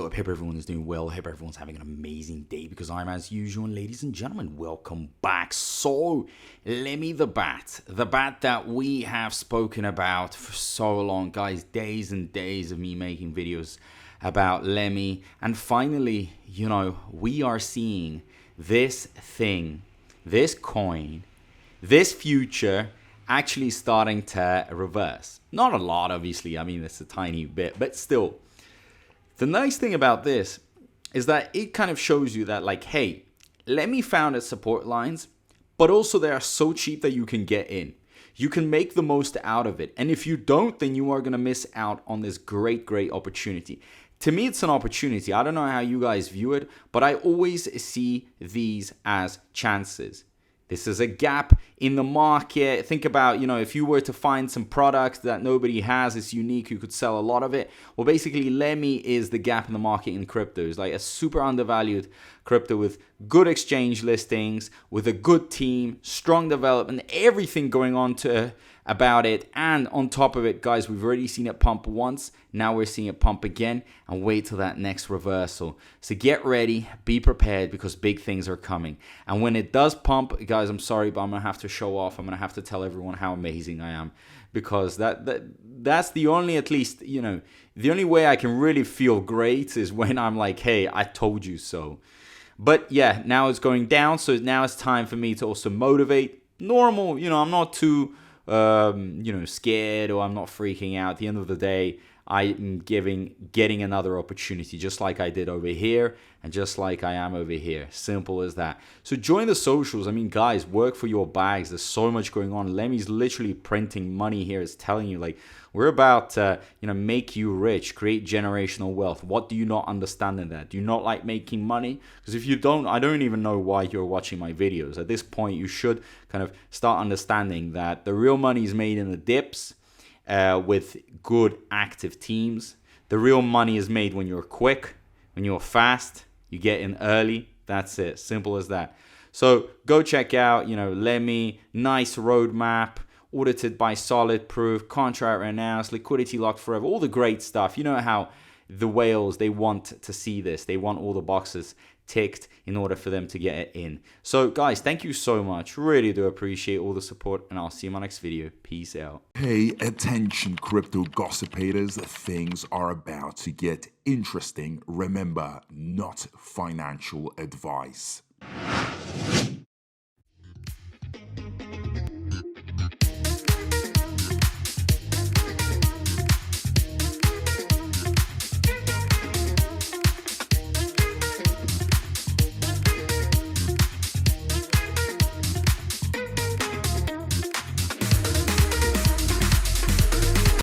up? Hope everyone is doing well. Hope everyone's having an amazing day because I'm as usual. And ladies and gentlemen, welcome back. So, Lemmy the Bat that we have spoken about for so long, guys. Days and days of me making videos about Lemmy. And finally, you know, we are seeing this thing, this coin, this future actually starting to reverse. Not a lot, obviously. I mean, it's a tiny bit, but still. The nice thing about this is that it kind of shows you that, like, hey, Lemmy found its support lines, but also they are so cheap that you can get in. You can make the most out of it. And if you don't, then you are going to miss out on this great opportunity. To me, it's an opportunity. I don't know how you guys view it, but I always see these as chances. This is a gap in the market. Think about, you know, if you were to find some product that nobody has, it's unique, you could sell a lot of it. Well, basically, Lemmy is the gap in the market in crypto. It's like a super undervalued crypto with good exchange listings, with a good team, strong development, everything going on about it. And on top of it, guys, we've already seen it pump once. Now we're seeing it pump again, and wait till that next reversal. So get ready, be prepared, because big things are coming. And when it does pump, guys, I'm sorry, but I'm gonna have to show off. I'm gonna have to tell everyone how amazing I am, because that's the only, at least, you know, the only way I can really feel great is when I'm like, hey, I told you so. But yeah, now it's going down, so now it's time for me to also motivate. Normal, you know, I'm not too scared, or I'm not freaking out. At the end of the day, I'm getting another opportunity, just like I did over here and just like I am over here. Simple as that. So join the socials. I mean, guys, work for your bags. There's so much going on. Lemmy's literally printing money here. It's telling you, like, we're about to, make you rich, create generational wealth. What do you not understand in that? Do you not like making money? Because if you don't, I don't even know why you're watching my videos. At this point, you should kind of start understanding that the real money is made in the dips, with good active teams. The real money is made when you're quick, when you're fast, you get in early. That's it. Simple as that. So go check out, Lemmy, nice roadmap, audited by Solid Proof, contract announced, liquidity locked forever, all the great stuff. You know how the whales, they want to see this. They want all the boxes ticked in order for them to get it in. So guys, thank you so much. Really do appreciate all the support, and I'll see you in my next video. Peace out. Pay attention, crypto gossipators. Things are about to get interesting. Remember, not financial advice.